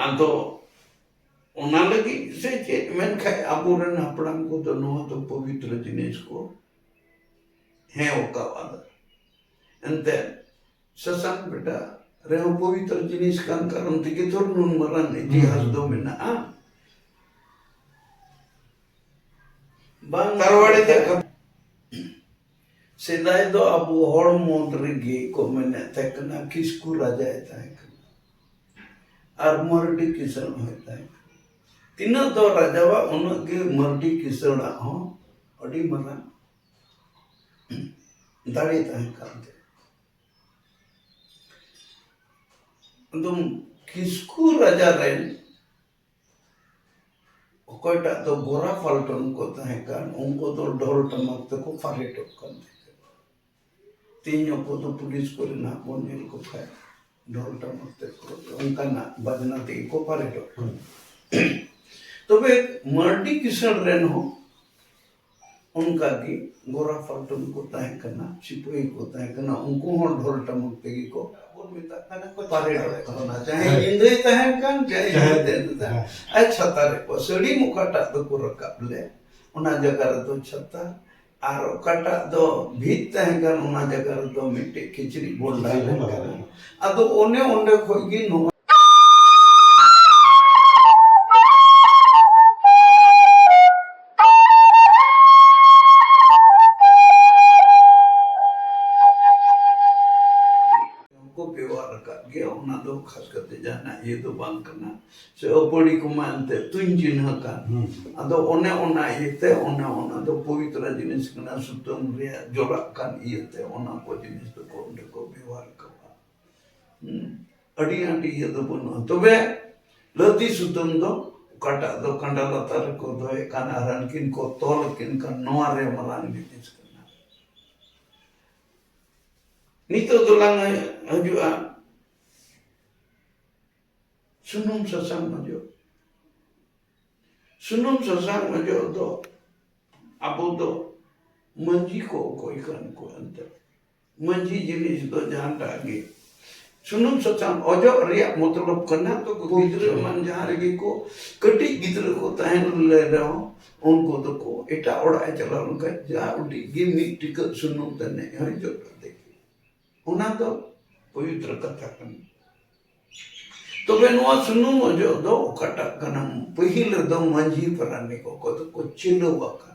आदो ओना लगी से चेत मेनखा आबोरेन हापड़ाम को तो नोआ तो पवित्र जिनिस को है ओकावादा एंते ससांग बेटा रेहो पवित्र जिनिस कान कारण तिके थोर नुन मरान इतिहास दो मेना बांग तारवाड़े ते सेदाय दो अबो हड़ मोंद्रे गे को मेने तेकना किसकु राजा है और मरडी किसान होता है तीना दो राजावा उनके मरडी किसना हो अड़ी मरा दाड़ी ताहे कांते तुम किसकु राजा रेन कोयटा तो गोरा फाल्टन को ताहे कान उनको तो ढोल टमक तको फारे टोकन तीनों को तो पुलिस को ना बोनेल को खाए ढोल टमक तको उनका ना बजना ते को फारे टोकन तो वे मर्डी किसान रेन हो उनका की गोरा फाल्टन को ताहे करना सिपाही को ताहे करना उनको हो ढोल टमक ते को बोल मिता करना को फारे टोकन चाहे इंद्र ताहे कान चाहे देता अच्छा तारे को सड़ी मुकाटा तो को रकाब ले उना जगह तो छत्ता और काटा दो भीत ताहे कान उना जगह तो मिट्टी खिचड़ी बोल डाले अदो ओने ओने खोगी नो खास करते जाना ये तो बांग करना से अपनी को मानते तुंजिन हका अदो ओने ओना येते ओना तो पवित्र जिनिस कना सुतम रे जोरा कान येते ओना को जिनिस तो को व्यवहार कवा अड़ी आटी ये तो बनो तबे लती सुतम दो काटा दो कंडा लतार को दो कान आरन किन को तोल किन का नोआ रे मरान जिनिस करना नितो दोलांग हजुआ सुनुम ससांग मजो दो अबो दो मंजी को कोई कान को अंतर मंजी जिनिस दो जहां टागे सुनुम ससांग ओजो रिया मतलब करना तो गिद्र मन जहां रगी को कटी गिद्र को ताहन ले रहो उनको तो को एटा ओड़ा चला उनका जा उडी गिमी टिक सुनुम तने है जो देखी उना तो पवित्र कथा करना तो वे नोआ सुनु मजो दो कटा कनम पहिल दो मंजी पराने को चिलो वाका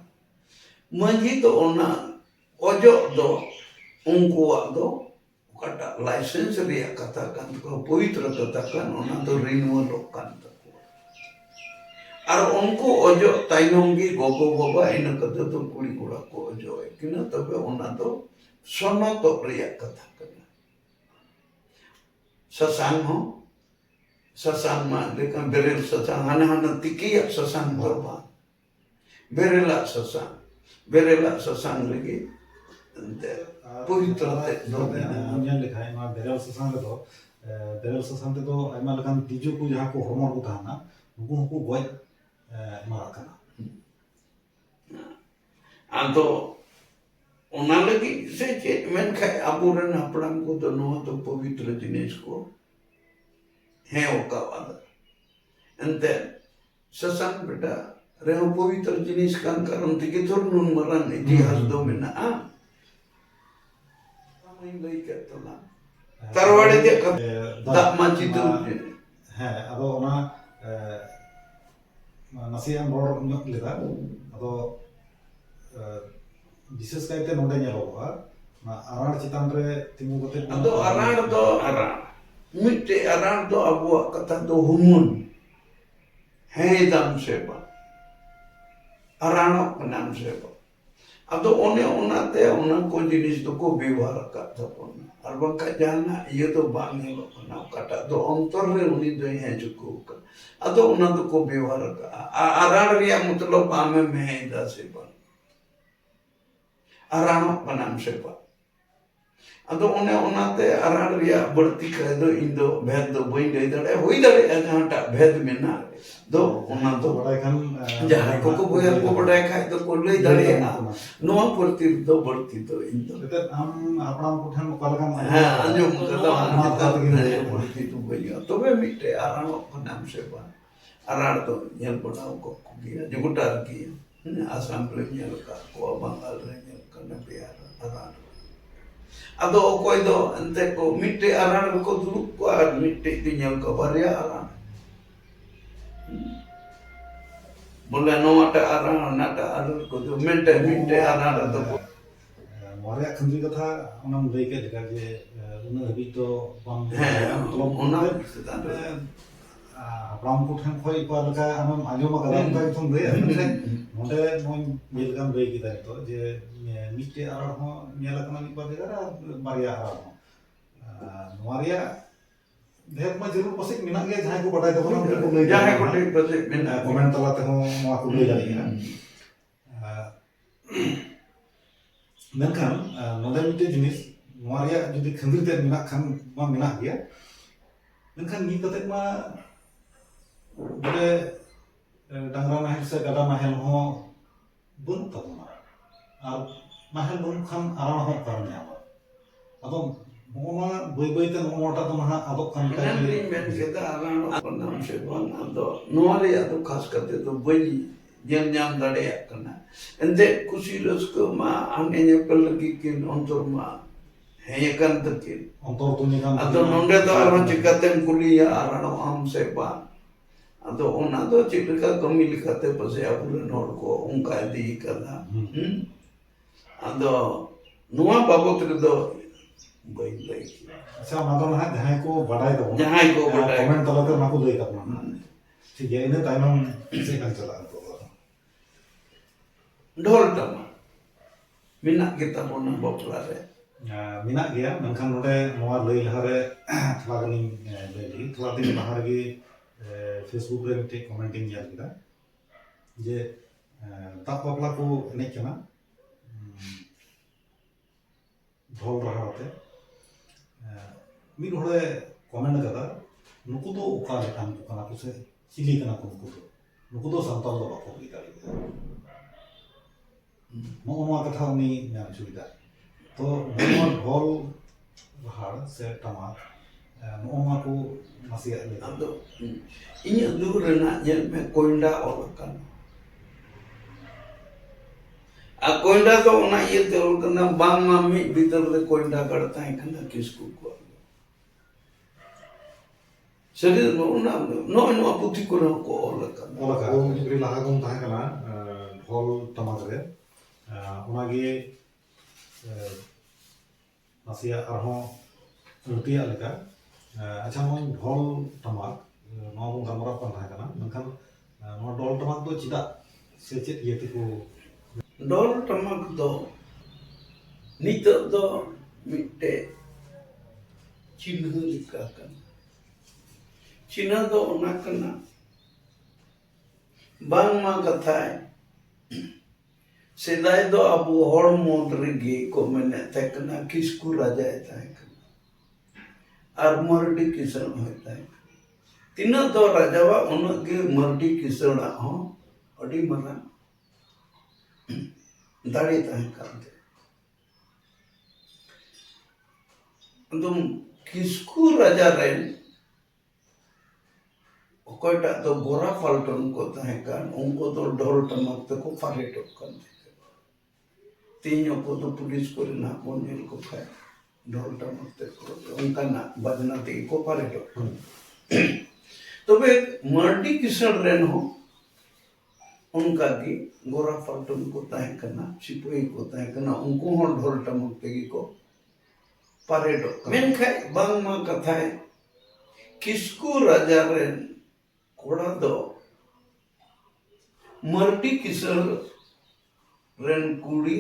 मंजी तो ओना ओजो दो उनको दो कटा लाइसेंस रिया कथा कान को पवित्र कथा कान ओना तो रिन्यूअल कान तको और उनको ओजो ताइनोंगी गोगो बाबा इन कथा तो कुड़ी कुड़ा को ओजो है किना तबे ओना तो सोना तो रिया कथा करना ससांग हो ससांग मा लेकिन बेरेल ससांग हना तिकिया ससांग बरबा बेरेला ससांग लगी पवित्र ते दो दुनिया लिखा है मा बेरेल ससांग तो आइमा लकान तिजु को जहां को हरमोर को थाना उनको को गोय मारा कना आदो ओना लगी से चेत मेनखा आबोरेन हापड़ाम को तो नोआ तो पवित्र जिनिस को है ओकावादा एंते ससांग बेटा रेहो पवित्र जिनिस कान कारण तिके थोर नुन मरान इतिहास दो मेना मैं लई के तोला तरवाड़े ते दा माची तो है अदो ओना नसिया मोर नक लेदा अदो विशेष कायते नोडे नेलोगा आराड़ चितान रे तिमु गते अदो आराड़ दो आराड़ मिट्टे आराड़ दो अबुआ कथा दो हुमुन है दाम सेवा आराणो नाम सेवा अदो ओने ओनाते ओना को जिनिस तो को व्यवहार का थपोना और बका जाना ये तो बांगे लोकना कटा दो अंतर रे उनी दो है जुको का अदो ओना तो को व्यवहार का आराड़ रिया मतलब आमे में दा सेवा आराणो नाम सेवा ᱟᱫᱚ ᱚᱱᱮ ᱚᱱᱟᱛᱮ ᱟᱨᱟᱬ ᱨᱮᱭᱟᱜ ᱵᱟᱹᱲᱛᱤ ᱠᱷᱟᱡ ᱫᱚ ᱤᱧ ᱫᱚ ᱵᱷᱮᱫ ᱫᱚ ᱵᱟᱹᱧ ᱞᱟᱹᱭ ᱫᱟᱲᱮᱭᱟᱜᱼᱟ, ᱦᱩᱭ ᱫᱟᱲᱮᱭᱟᱜᱼᱟ ᱡᱟᱦᱟᱸᱴᱟᱜ ᱵᱷᱮᱫ ᱢᱮᱱᱟᱜ ᱫᱚ ᱚᱱᱟ ᱫᱚ ᱵᱟᱲᱟᱭ ᱠᱷᱟᱱ ᱡᱟᱦᱟᱸᱭ ᱠᱚᱠᱚ ᱵᱚᱭᱦᱟ ᱠᱚ ᱵᱟᱰᱟᱭ ᱠᱷᱟᱡ ᱫᱚᱠᱚ ᱞᱟᱹᱭ ᱫᱟᱲᱮᱭᱟᱜᱼᱟ ᱱᱚᱣᱟ ᱯᱨᱚᱛᱤ ᱫᱚ ᱵᱟᱹᱲᱛᱤ ᱫᱚ ᱤᱧ ᱫᱚ ᱱᱤᱛᱚᱜ ᱟᱢ ᱦᱟᱯᱲᱟᱢ ᱠᱚᱴᱷᱮᱱ ᱚᱠᱟ ᱞᱮᱠᱟᱢ ᱟᱸᱡᱚᱢ ᱠᱟᱫᱟ ᱚᱱᱟ ᱠᱟᱛᱷᱟ ᱛᱮᱜᱮ ᱞᱟᱹᱭ ᱦᱩᱭᱩᱜ ᱠᱟᱱᱟ᱾ ᱵᱟᱹᱲᱛᱤ ᱫᱚ ᱵᱟᱹᱧ ᱛᱚᱵᱮ ᱢᱤᱫᱴᱮᱡ ᱟᱨᱟᱬᱚᱜ ᱠᱟᱱᱟᱢ ᱥᱮ ᱵᱟᱝ, ᱟᱨᱟᱬ ᱫᱚ ᱧᱮᱞ ᱵᱟᱲᱟᱣ ᱠᱟᱜ ᱠᱚᱜᱮᱭᱟ ᱡᱮ ᱜᱚᱴᱟ ᱟᱨᱠᱤ ᱟᱥᱟᱢ ᱨᱮ ᱧᱮᱞ ᱟᱠᱟᱫ ᱠᱚᱣᱟ, ᱵᱟᱝᱜᱟᱞ ᱨᱮ ᱧᱮᱞ ᱠᱟᱱᱟ, ᱵᱤᱦᱟᱨ ᱟᱨᱟᱬ ᱟᱫᱚ ᱚᱠᱚᱭ ᱫᱚ ᱮᱱᱛᱮ ᱠᱚ ᱢᱤᱫᱴᱮᱡ ᱟᱨᱟᱬ ᱨᱮᱠᱚ ᱫᱩᱲᱩᱵ ᱠᱚᱜᱼᱟ ᱟᱨ ᱢᱤᱫᱴᱮᱡ ᱫᱚ ᱧᱮᱞ ᱠᱚᱣᱟ ᱵᱟᱨᱭᱟ ᱟᱨᱟᱬ ᱵᱚᱞᱮ ᱱᱚᱣᱟᱴᱟᱜ ᱟᱨᱟᱬ ᱦᱟᱱᱟᱴᱟᱜ ᱟᱨᱟᱬ ᱠᱚ ᱢᱤᱫᱴᱮᱡ ᱟᱨᱟᱬ ᱨᱮᱫᱚ ᱱᱚᱣᱟ ᱨᱮᱭᱟᱜ ᱠᱷᱟᱹᱱᱡᱤ ᱠᱟᱛᱷᱟ ᱚᱱᱟᱢ ᱞᱟᱹᱭ ᱠᱮᱫ ᱞᱮᱠᱟ ᱡᱮ ᱩᱱᱟᱹᱜ ᱦᱟᱹᱵᱤᱡ ᱫᱚ ᱵᱟᱢ ᱵᱟᱲᱟᱭᱟ, ᱢᱚᱛᱞᱚᱵ ᱚᱱᱟ ᱚᱱᱟᱛᱮ ᱪᱮᱛᱟᱱ ᱨᱮ ᱦᱟᱯᱲᱟᱢ ᱠᱚᱴᱷᱮᱱ ᱠᱷᱚᱡ ᱚᱠᱟ ᱞᱮᱠᱟ ᱟᱢᱮᱢ ᱟᱸᱡᱚᱢ ᱟᱠᱟᱫᱟ ᱚᱱᱠᱟ ᱜᱮᱛᱚᱢ ᱞᱟᱹᱭᱟ, ᱢᱮᱱᱠᱷᱟᱱ ᱱᱚᱰᱮ ᱱᱚᱜᱼᱚᱭ ᱡᱮ ᱞᱮᱠᱟᱢ ᱞᱟᱹᱭ ᱠᱮᱫᱟ ᱱᱤᱛᱚᱜ ᱡᱮ ᱢᱤᱫᱴᱮᱡ ᱟᱨᱟᱬ ᱦᱚᱸ ᱧᱮᱞ ᱟᱠᱟᱱᱟ ᱢᱤᱫ ᱵᱟᱨ ᱡᱟᱭᱜᱟ ᱨᱮ ᱟᱨ ᱵᱟᱨᱭᱟ ᱟᱨᱟᱬ ᱦᱚᱸ, ᱱᱚᱣᱟ ᱨᱮᱭᱟᱜ ᱰᱷᱮᱨ ᱢᱟ ᱡᱟᱹᱨᱩᱲ ᱯᱟᱥᱮᱡ ᱢᱮᱱᱟᱜ ᱜᱮᱭᱟ, ᱡᱟᱦᱟᱸᱭ ᱠᱚ ᱵᱟᱰᱟᱭ ᱛᱟᱵᱚᱱᱟ ᱩᱱᱠᱩ ᱠᱚ ᱞᱟᱹᱭ ᱡᱟᱦᱟᱸᱭ ᱛᱟᱵᱚᱱᱟ, ᱠᱚᱴᱷᱮᱡ ᱯᱟᱥᱮᱡ ᱢᱮᱱᱟᱜ ᱠᱚᱢᱮᱱᱴ ᱛᱟᱞᱟ ᱛᱮᱦᱚᱸ ᱱᱚᱣᱟ ᱠᱚ ᱞᱟᱹᱭ ᱫᱟᱲᱮᱭᱟᱜᱼᱟ᱾ ᱢᱮᱱᱠᱷᱟᱱ ᱱᱚᱰᱮ ᱢᱤᱫᱴᱮᱡ ᱡᱤᱱᱤᱥ ᱱᱚᱣᱟ ᱨᱮᱭᱟᱜ ᱡᱩᱫᱤ ᱠᱷᱟᱹᱢᱤᱨ ᱛᱮᱫ ᱢᱮᱱᱟᱜ ᱠᱷᱟᱱ ᱢᱟ ᱢᱮᱱᱟᱜ ᱜᱮᱭᱟ, ᱢᱮᱱᱠᱷᱟन ᱱᱤᱛ ᱠᱟᱛᱮᱫ ᱢᱟ ᱵᱚᱞᱮ ᱰᱟᱝᱨᱟ ᱱᱟᱦᱮᱞ ᱥᱮ ᱜᱟᱰᱟ ᱱᱟᱦᱮᱞ ᱦᱚᱸ ᱵᱟᱹᱱᱩᱜ ᱛᱟᱵᱚᱱᱟ, ᱟᱨ ᱱᱟᱦᱮᱞ ᱵᱟᱹᱱᱩᱜ ᱠᱷᱟᱱ ᱟᱨᱟᱬ ᱦᱚᱸ ᱚᱠᱟᱨᱮᱢ ᱧᱟᱢᱟ, ᱟᱫᱚ ᱱᱚᱜᱼᱚ ᱱᱚᱣᱟ ᱵᱟᱹᱭ ᱵᱟᱹᱭᱛᱮ ᱱᱚᱜᱼᱚ ᱱᱚᱣᱟᱴᱟᱜ ᱫᱚ ᱱᱟᱦᱟᱜ ᱟᱫᱚᱜ ᱠᱟᱱ ᱞᱮᱠᱟ ᱚᱱᱟ ᱜᱮᱧ ᱢᱮᱱ ᱠᱮᱫᱟ ᱟᱨᱟᱬᱚᱜ ᱠᱟᱱᱟᱢ ᱥᱮ ᱵᱟᱝ, ᱟᱫᱚ ᱱᱚᱣᱟ ᱨᱮᱭᱟᱜ ᱫᱚ ᱠᱷᱟᱥ ᱠᱟᱛᱮ ᱫᱚ ᱵᱟᱹᱧ ᱧᱮᱞ ᱧᱟᱢ ᱫᱟᱲᱮᱭᱟᱜ ᱠᱟᱱᱟ, ᱮᱱᱛᱮᱫ ᱠᱩᱥᱤ ᱨᱟᱹᱥᱠᱟᱹ ᱢᱟ ᱦᱟᱱᱮ ᱧᱮᱯᱮᱞ ᱞᱟᱹᱜᱤᱫ ᱠᱤᱱ ᱚᱱᱛᱚᱨ ᱢᱟ ᱦᱮᱸ ᱟᱠᱟᱱ ᱛᱟᱹᱠᱤᱱ, ᱚᱱᱛᱚᱨ ᱛᱩᱧ ᱟᱠᱟᱱ ᱟᱫᱚ ᱱᱚᱰᱮ ᱫᱚ ᱟᱨᱦᱚᱸ ᱪᱤᱠᱟᱛᱮᱢ ᱠᱩᱞᱤᱭᱟ ᱟᱨᱟᱬᱚᱜ ᱟᱢ ᱥᱮ ᱵᱟᱝ, ᱟᱫᱚ ᱚᱱᱟ ᱫᱚ ᱪᱮᱫ ᱞᱮᱠᱟ ᱠᱟᱹᱢᱤ ᱞᱮᱠᱟᱛᱮ ᱯᱟᱥᱮᱡ ᱟᱵᱚᱨᱮᱱ ᱦᱚᱲ ᱠᱚ ᱚᱱᱠᱟ ᱤᱫᱤ ᱠᱟᱫᱟ, ᱟᱫᱚ ᱱᱚᱣᱟ ᱵᱟᱵᱚᱫ ᱨᱮᱫᱚ ᱵᱟᱹᱧ ᱞᱟᱹᱭ ᱠᱮᱭᱟ᱾ ᱟᱪᱪᱷᱟ, ᱚᱱᱟ ᱫᱚ ᱱᱟᱦᱟᱜ ᱡᱟᱦᱟᱸᱭ ᱠᱚ ᱵᱟᱰᱟᱭ ᱛᱟᱵᱚᱱᱟ, ᱡᱟᱦᱟᱸᱭ ᱠᱚ ᱵᱟᱰᱟᱭ ᱠᱚᱢᱮᱱᱴ ᱛᱟᱞᱟᱛᱮ ᱚᱱᱟ ᱠᱚ ᱞᱟᱹᱭ ᱛᱟᱵᱚᱱᱟ ᱱᱟᱦᱟᱜ, ᱴᱷᱤᱠ ᱜᱮᱭᱟ, ᱤᱱᱟᱹ ᱛᱟᱭᱱᱚᱢ ᱪᱮᱫ ᱠᱟᱱ ᱪᱟᱞᱟᱜᱼᱟ ᱱᱤᱛᱚᱜ ᱫᱚ? ᱰᱷोᱞ ᱴᱟᱢᱟᱠ ᱢᱮᱱᱟᱜ ᱜᱮᱛᱟ ᱵᱚᱱᱟ ᱵᱟᱯᱞᱟ ᱨᱮ, ᱢᱮᱱᱟᱜ ᱜᱮᱭᱟ, ᱢᱮᱱᱠᱷᱟन ᱱᱚᱰᱮ ᱱᱚᱣᱟ ᱞᱟᱹᱭ ᱞᱟᱦᱟᱨᱮ ᱛᱷᱚᱲᱟ ᱜᱟᱱᱤᱧ ᱞᱟᱹᱭ ᱞᱮᱜᱮ, ᱛᱷᱚᱲᱟ ᱫᱤᱱ ᱞᱟᱦᱟ ᱨᱮᱜᱮ ᱯᱷᱮᱥᱵᱩᱠ ᱨᱮ ᱢᱤᱫᱴᱮᱡ ᱠᱚᱢᱮᱱᱴ ᱤᱧ ᱧᱮᱞ ᱠᱮᱫᱟ ᱡᱮ ᱫᱟᱜ ᱵᱟᱯᱞᱟ ᱠᱚ ᱮᱱᱮᱡ ᱠᱟᱱᱟ ᱰᱷोᱞ ᱨᱟᱦᱟ ᱟᱛᱮ, ᱢᱤᱫ ᱦᱚᱲᱮ ᱠᱚᱢᱮᱱᱴ ᱠᱟᱫᱟ ᱱᱩᱠᱩ ᱫᱚ ᱚᱠᱟ ᱞᱮᱠᱟᱱ ᱠᱚ ᱠᱟᱱᱟ ᱠᱚ ᱥᱮ ᱪᱤᱞᱤ ᱠᱟᱱᱟ ᱠᱚ, ᱱᱩᱠᱩ ᱫᱚ ᱥᱟᱱᱛᱟᱲ ᱫᱚ ᱵᱟᱠᱚ ᱦᱩᱭ ᱫᱟᱲᱮᱭᱟᱜᱼᱟ, ᱱᱚᱜᱼᱚ ᱱᱚᱣᱟ ᱠᱟᱛᱷᱟ ᱩᱱᱤ ᱧᱟᱢ ᱦᱚᱪᱚᱭᱮᱫᱟ᱾ ᱛᱚ ᱱᱚᱣᱟ ᱰᱷᱳᱞ ᱨᱟᱦᱟ ᱥᱮ ᱴᱟᱢᱟᱠ ᱱᱚᱜᱼᱚ ᱱᱚᱣᱟ ᱠᱚ ᱱᱟᱥᱮᱭᱟᱜ ᱞᱟᱹᱭ ᱟᱫᱚ ᱤᱧᱟᱹᱜ ᱫᱩ ᱨᱮᱱᱟᱜ ᱧᱮᱞ ᱢᱮ ᱠᱚᱭᱰᱟ ᱚᱞ ᱟᱠᱟᱱᱟ, ᱟᱨ ᱠᱚᱭᱰᱟ ᱫᱚ ᱚᱱᱟ ᱤᱭᱟᱹᱛᱮ ᱚᱞ ᱠᱟᱱᱟ ᱵᱟᱝᱢᱟ ᱢᱤᱫ ᱵᱤᱫᱟᱹᱞ ᱨᱮ ᱠᱚᱭᱰᱟ ᱜᱟᱲ ᱛᱟᱦᱮᱸ ᱠᱟᱱᱟ ᱠᱤᱥᱠᱩ ᱠᱚᱣᱟᱜ, ᱥᱟᱹᱨᱤ ᱱᱚᱜᱼᱚᱭ ᱱᱚᱣᱟ ᱯᱩᱛᱷᱤ ᱠᱚᱨᱮ ᱦᱚᱸᱠᱚ ᱚᱞ ᱟᱠᱟᱫᱟ᱾ ᱡᱩᱫᱤ ᱞᱟᱦᱟ ᱵᱚᱱ ᱛᱟᱦᱮᱸ ᱠᱟᱱᱟ ᱰᱷᱳᱞ ᱴᱟᱢᱟᱠ ᱨᱮ, ᱚᱱᱟᱜᱮ ᱱᱟᱥᱮᱭᱟᱜ ᱟᱨᱦᱚᱸ ᱟᱹᱲᱛᱤᱭᱟᱜ ᱞᱮᱠᱟ, ᱟᱪᱪᱷᱟ ᱱᱚᱜᱼᱚᱭ ᱰᱷᱳᱞ ᱴᱟᱢᱟᱠ ᱱᱚᱣᱟ ᱵᱚᱱ ᱜᱟᱞᱢᱟᱨᱟᱣ ᱠᱟᱱ ᱛᱟᱦᱮᱸ ᱠᱟᱱᱟ, ᱢᱮᱱᱠᱷᱟᱱ ᱱᱚᱣᱟ ᱰᱷᱳᱞ ᱴᱟᱢᱟᱠ ᱫᱚ ᱪᱮᱫᱟᱜ ᱥᱮ ᱪᱮᱫ ᱤᱭᱟᱹ ᱛᱮᱠᱚ? ᱰᱷᱳᱞ ᱴᱟᱢᱟᱠ ᱫᱚ ᱱᱤᱛᱚᱜ ᱫᱚ ᱢᱤᱫᱴᱮᱡ ᱪᱤᱱᱦᱟᱹ ᱞᱮᱠᱟ ᱠᱟᱱᱟ, ᱪᱤᱱᱦᱟᱹ ᱫᱚ ᱚᱱᱟ ᱠᱟᱱᱟ ᱵᱟᱝᱢᱟ ᱠᱟᱛᱷᱟᱡ ᱥᱮᱫᱟᱭ ᱫᱚ ᱟᱵᱚ ᱦᱚᱲ ᱢᱩᱫᱽ ᱨᱮᱜᱮ ᱠᱚ ᱢᱮᱱᱮᱫ ᱛᱟᱦᱮᱸ ᱠᱟᱱᱟ ᱠᱤᱥᱠᱩ ᱨᱟᱡᱟᱭ ᱛᱟᱦᱮᱸ ᱠᱟᱱᱟ ᱟᱨ ᱢᱟᱨᱰᱤ ᱠᱤᱥᱟᱹᱬ ᱦᱚᱸᱭ ᱛᱟᱦᱮᱸ ᱠᱟᱱᱟ, ᱛᱤᱱᱟᱹᱜ ᱫᱚ ᱨᱟᱡᱟᱣᱟᱜ ᱩᱱᱟᱹᱜ ᱜᱮ ᱢᱟᱨᱰᱤ ᱠᱤᱥᱟᱹᱬᱟᱜ ᱦᱚᱸ ᱟᱹᱰᱤ ᱢᱟᱨᱟᱝ ᱫᱟᱲᱮ ᱛᱟᱦᱮᱸ ᱠᱟᱱ ᱛᱟᱭᱟ᱾ ᱟᱫᱚ ᱠᱤᱥᱠᱩ ᱨᱟᱡᱟ ᱨᱮᱱ ᱚᱠᱚᱭᱴᱟᱜ ᱫᱚ ᱜᱚᱨᱟ ᱯᱟᱞᱴᱚᱱ ᱠᱚ ᱛᱟᱦᱮᱸ ᱠᱟᱱ, ᱩᱱᱠᱩ ᱫᱚ ᱰᱷᱳᱞ ᱴᱟᱢᱟᱠ ᱛᱮᱠᱚ ᱯᱟᱨᱮᱴᱚᱜ ᱠᱟᱱ ᱛᱟᱦᱮᱸ, ᱛᱮᱦᱮᱧ ᱟᱵᱚ ᱫᱚ ᱯᱩᱞᱤᱥ ᱠᱚᱨᱮ ᱱᱟᱜ ᱵᱚᱱ ᱧᱮᱞ ᱠᱚ ᱠᱷᱟᱡ ᱰᱷᱳᱞ ᱴᱟᱢᱟᱠ ᱛᱮᱠᱚ ᱚᱱᱠᱟᱱᱟᱜ ᱵᱟᱡᱱᱟ ᱛᱮᱜᱮ ᱠᱚ ᱯᱟᱨᱮᱴᱚᱜ ᱠᱟᱱᱟ, ᱛᱚᱵᱮ ᱢᱟᱨᱰᱤ ᱠᱤᱥᱟᱹᱬ ᱨᱮᱱ ᱦᱚᱸ ᱚᱱᱠᱟᱜᱮ ᱜᱚᱨᱟ ᱯᱟᱞᱴᱚᱱ ko ᱛᱟᱦᱮᱸ ᱠᱟᱱᱟ, ᱥᱤᱯᱟᱹᱦᱤ ko ᱛᱟᱦᱮᱸ ᱠᱟᱱᱟ, ᱩᱱᱠᱩ ᱦᱚᱸ ᱰᱷᱳᱞ ᱴᱟᱢᱟᱠ ᱛᱮᱜᱮ ᱠᱚ ᱯᱟᱨᱮᱴᱚᱜ ᱠᱟᱱᱟ। ᱢᱮᱱᱠᱷᱟᱡ ᱵᱟᱝᱢᱟ ᱠᱟᱛᱷᱟᱭ ᱠᱤᱥᱠᱩ ᱨᱟᱡᱟ ᱨᱮᱱ ᱠᱚᱲᱟ ᱫᱚ ᱢᱟᱨᱰᱤ ᱠᱤᱥᱟᱹᱬ ᱨᱮᱱ ᱠᱩᱲᱤ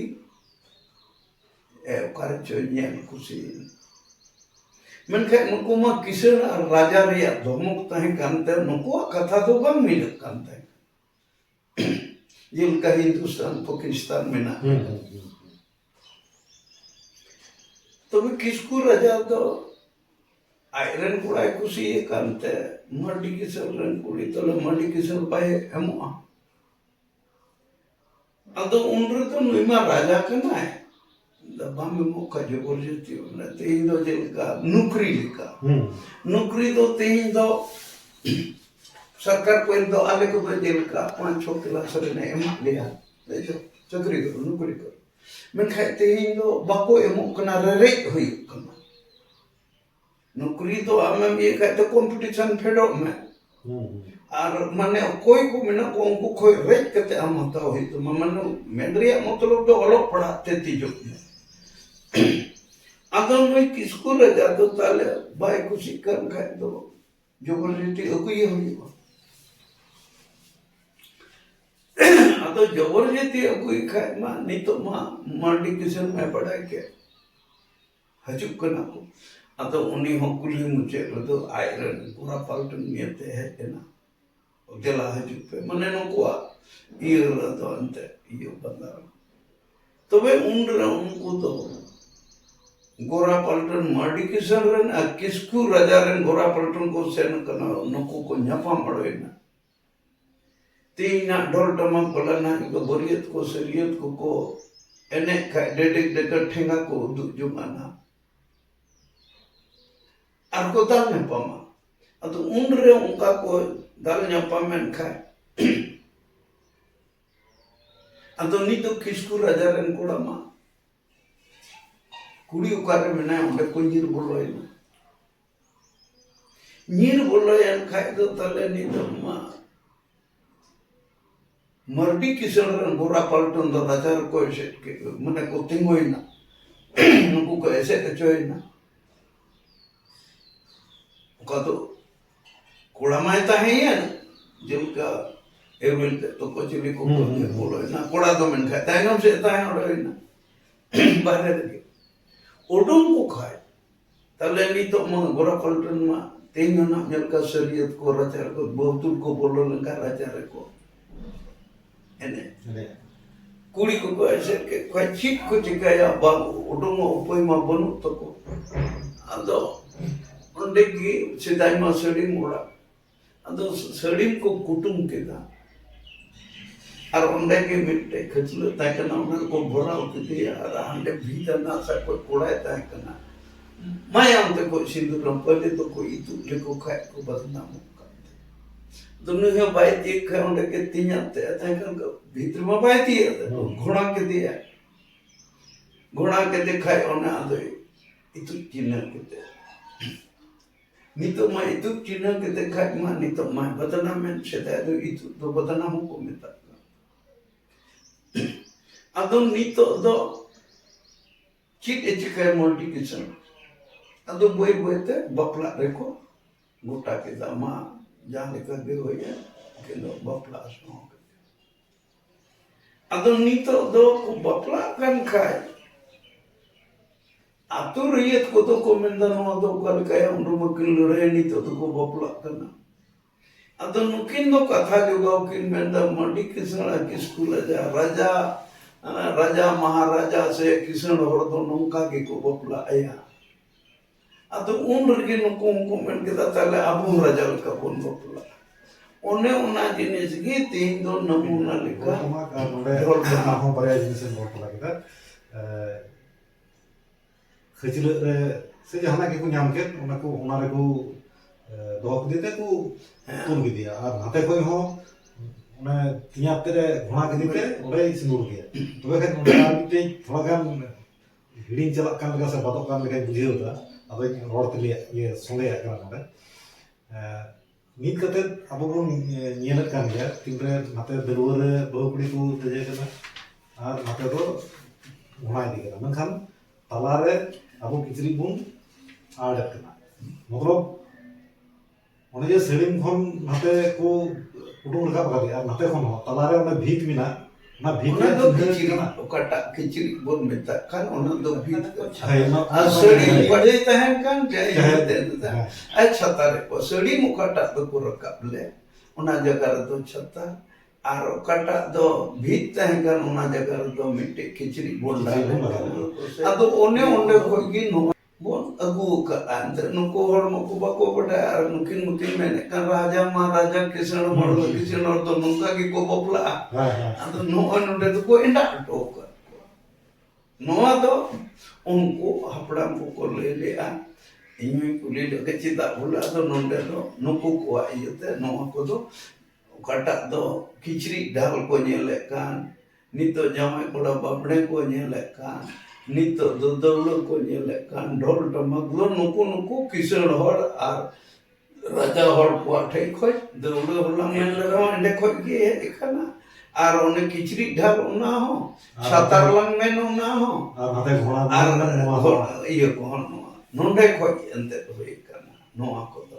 ᱚᱠᱟᱨᱮ ᱪᱚᱭ ᱧᱮᱞ ᱠᱩᱥᱤᱭᱮᱱᱟ। ᱢᱮᱱᱠᱷᱟᱡ ᱱᱩᱠᱩ ᱢᱟ ᱠᱤᱥᱟᱹᱬ ᱟᱨ ᱨᱟᱡᱟ ᱨᱮᱭᱟᱜ ᱫᱷᱚᱢᱚᱠ ᱛᱟᱦᱮᱸ ᱠᱟᱱᱛᱮ ᱱᱩᱠᱩᱣᱟᱜ ᱠᱟᱛᱷᱟ ᱫᱚ ᱵᱟᱝ ᱢᱤᱞᱟᱹᱜ ᱠᱟᱱ ᱛᱟᱦᱮᱸ। ᱡᱮᱞᱮᱠᱟ ᱦᱤᱱᱫᱩᱥᱛᱟᱱ ᱯᱟᱠᱤᱥᱛᱟᱱ ᱢᱮᱱᱟᱜ। तबे किसकु राजा तो आयरन कुड़ाई कुसी कांते मर्डी किसल रन कुड़ी तो मर्डी किसल पाए एमोआ अदो उनरे तो नुमा राजा कना है दबा में मौका जबरदस्ती उन्हें तेही दो जेलका नुकरी लिखा नुकरी दो तेही दो सरकार को दो आले को जेलका 5-6 क्लास रे ने एमा लिया देखो चक्री करो नुकरी करो मैं खाते ही दो बाको एमो कना रे हुई कना नुकरी तो आम ये कहते कंपटीशन फेडो में और माने कोई को मिना को उनको कोई रेट करते हम होता हो तो मनो मेंद्रिया मतलब तो अलग पढ़ाते थी जो अगर मैं किसको रजा तो ताले बाय कुछ कर खाए तो जो बोलती है कोई होगी अतो जबरदस्ती कोई खाए मां नहीं तो मां मर्डी किसन में पढ़ा के हजुक कना को अतो उन्हीं हो कुली मुझे तो आयरन पूरा पाल्टन नियते है ना देला हजुक पे मने नो को ये तो अंत ये बंदा तो वे उनको तो गोरा पल्टन मर्डी किसन रन किसकु राजा रन गोरा पल्टन को सेन कना नको को न्यापा मड़ोइना तीना ढोल टमक बलना को बरियत को सरियत को एने का डेडिक डेकर ठेंगा को उदु जुमाना आर को दाल न्यापामा अतो उनरे उनका को दाल न्यापामेन खाए अतो नी तो किसकु राजा रन कोड़ा मा कुड़ी उकारे में उन्हें कोई नीर बोलो है नीर बोलो है खाए तो तले नहीं तो माँ मर्डी किसन रन गोरा पलटन तो राजार को ऐसे मने को तिंगो ही ना नुकु को ऐसे कचो ही ना का तो कोड़ा मायता है या ना जब का एवल तो कुछ भी को बोलो है ना कोड़ा तो मन खाता है ना से ताए और है ना बाहर लगे ओडों को खाए तले नहीं तो मां गोरा पलटन मा तेंग ना जल का शरीयत को राचार को बहुतुल को बोलो लंका राचार को एने कुड़ी को ऐसे के कोई चीट को चिकाया बा ओडों उपाय मा बनु तो को अदो उनडे की सिदाई मा सड़ी मोड़ा अदो सड़ी को कुटुम के दा और उनडे के मिट्टे खचलो ताकना उन्हें को भरा होती है और हंडे भीतर ना सा कोई कोड़ा है ताकना माया उनते कोई सिंधु रंपले तो कोई तू लेको खाए को बदनाम करते दोनों है बाइती खाए उनडे के तीनते ताकन को भीतर में बाइती है घोड़ा के दिया घोड़ा के दिखाए उन्हें आदो इतु चिन्ह के दे नितो मां इतु चिन्ह के दिखाए मां नितो मां बदनाम में सेदा दो इतु तो बदनाम को मिलता अदो नीतो दो चिट चिकाय मल्टी किचन अदो बोई बोईते बपला रेको गोटा के दामा जहां लेकर दे होया के दो बपला सो अदो नीतो दो को बपला कन खाए आतु रियत को तो को मेंदा नो दो कल काया उन मकिन लड़े नीतो तो को बपला करना अदो नुकिन दो कथा जो गाओ किन मेंदा मल्टी किचन किसकु राजा राजा महाराजा से किसान हर दो नौका के को बपला आया अतो उन रगे नको उनको मन के ताले अबू राजा का कोन बपला ओने उना जिनिस की तीन दो नमूना लिखा ढोल का हो बरे जिनिस बपला के खजिल रे से जहाना के को नाम के उना को उना रे को दोक देते को तुम भी दिया और हाथे कोई हो उन्हें तिया तेरे घोड़ा के दीते उड़े सिंदूर किया तो वे कहते हैं उन्हें थोड़ा गान हिडिंग चला कान लगा से बातों कान लगा बुझे होता अब एक रोड के लिए ये सोले है क्या नाम है नीत करते अब वो नियत कान गया तिंपरे नाते दलवर बहुकुड़ी को तजे करना और नाते तो घोड़ा दी करना मंखान तलारे अब किचरी बुन आड़ करना मतलब उन्हें जो सेलिंग फोन नाते को उडुंग लगा बगा दिया नाते कोन हो तलारे उन्हें भीत मिना ना भीत उन्हें तो किचरी ओकाटा किचरी बोल मिता खान उन्हें तो भीत है ना सड़ी पड़े तहन कान जाए देता अच्छा तारे को सड़ी मुकाटा तो को रखा ले उन्हें जगह तो छत्ता ᱟᱨ ᱚᱠᱟᱴᱟᱜ ᱫᱚ ᱵᱷᱤᱛ ᱛᱟᱦᱮᱸ ᱠᱟᱱ ᱚᱱᱟ ᱡᱟᱭᱜᱟ ᱨᱮᱫᱚ ᱢᱤᱫᱴᱮᱡ ᱠᱤᱪᱨᱤᱡ ᱵᱚᱱ ᱟᱫᱚ ᱚᱱᱮ ᱚᱸᱰᱮ ᱠᱷᱚᱡ ᱜᱮ ᱱᱚᱣᱟ ᱵᱚᱱ ᱟᱹᱜᱩ ᱠᱟᱜᱼᱟ ᱮᱱᱛᱮ ᱱᱩᱠᱩ ᱦᱚᱲ ᱢᱟᱠᱚ ᱵᱟᱠᱚ ᱵᱟᱰᱟᱭᱟ ᱟᱨ ᱱᱩᱠᱤᱱ ᱢᱟᱠᱤᱱ ᱢᱮᱱᱮᱫ ᱠᱟᱱ ᱨᱟᱡᱟ ᱢᱟᱦᱟᱨᱟᱡᱟ ᱠᱤᱥᱟᱹᱬ ᱦᱚᱲ ᱫᱚ ᱠᱤᱥᱟᱹᱬ ᱦᱚᱲ ᱫᱚ ᱱᱚᱝᱠᱟ ᱜᱮᱠᱚ ᱵᱟᱯᱞᱟᱜᱼᱟ ᱟᱫᱚ ᱱᱚᱜᱼᱚᱭ ᱱᱚᱰᱮ ᱫᱚᱠᱚ ᱮᱸᱰᱟᱜ ᱦᱚᱴᱚ ᱠᱟᱜ ᱠᱚᱣᱟ ᱱᱚᱣᱟ ᱫᱚ ᱩᱱᱠᱩ ᱦᱟᱯᱲᱟᱢ ᱠᱚᱠᱚ ᱞᱟᱹᱭ ᱞᱮᱜᱼᱟ ᱤᱧ ᱦᱚᱧ ᱠᱩᱞᱤ ᱞᱮᱜᱮ ᱪᱮᱫᱟᱜ ᱵᱚᱞᱮ ᱟᱫᱚ ᱱᱚᱰᱮ ᱫᱚ ᱱᱩᱠᱩ ᱠᱚᱣᱟᱜ ᱤᱭᱟᱹᱛᱮ ᱱᱚᱣᱟ ᱠᱚᱫᱚ ᱚᱠᱟᱴᱟᱜ ᱫᱚ ᱠᱤᱪᱨᱤᱡ ᱰᱷᱟᱞ ᱠᱚ ᱧᱮᱞᱮᱫ ᱠᱟᱱ ᱱᱤᱛᱚᱜ ᱡᱟᱶᱟᱭ ᱠᱚᱲᱟ ᱵᱟᱯᱲᱮ ᱠᱚ ᱧᱮᱞᱮᱫ ᱠᱟᱱ ᱱᱤᱛᱚᱜ ᱫᱚ ᱫᱟᱹᱣᱲᱟᱹ ᱠᱚ ᱧᱮᱞᱮᱫ ᱠᱟᱱ ᱰᱷोᱞ ᱴᱟᱢᱟᱠ ᱫᱚ ᱱᱩᱠᱩ ᱠᱤᱥᱟᱹᱬ ᱦᱚᱲ ᱟᱨ ᱨᱟᱡᱟ ᱦᱚᱲ ᱠᱚᱣᱟᱜ ᱴᱷᱮᱡ ᱠᱷᱚᱡ ᱫᱟᱹᱣᱲᱟᱹ ᱦᱚᱞᱟᱝ ᱢᱮᱱ ᱨᱮᱦᱚᱸ ᱮᱸᱰᱮ ᱠᱷᱚᱡ ᱜᱮ ᱦᱮᱡ ᱟᱠᱟᱱᱟ ᱟᱨ ᱚᱱᱮ ᱠᱤᱪᱨᱤᱡ ᱰᱷᱟᱞ ᱚᱱᱟ ᱦᱚᱸ ᱥᱟᱛᱟᱨ ᱞᱟᱝ ᱢᱮᱱ ᱚᱱᱟ ᱦᱚᱸ ᱟᱨ ᱤᱭᱟᱹ ᱠᱚᱦᱚᱸ ᱱᱚᱣᱟ ᱱᱚᱰᱮ ᱠᱷᱚᱡ ᱮᱱᱛᱮᱫ ᱦᱩᱭ ᱟᱠᱟᱱᱟ ᱱᱚᱣᱟ ᱠᱚᱫᱚ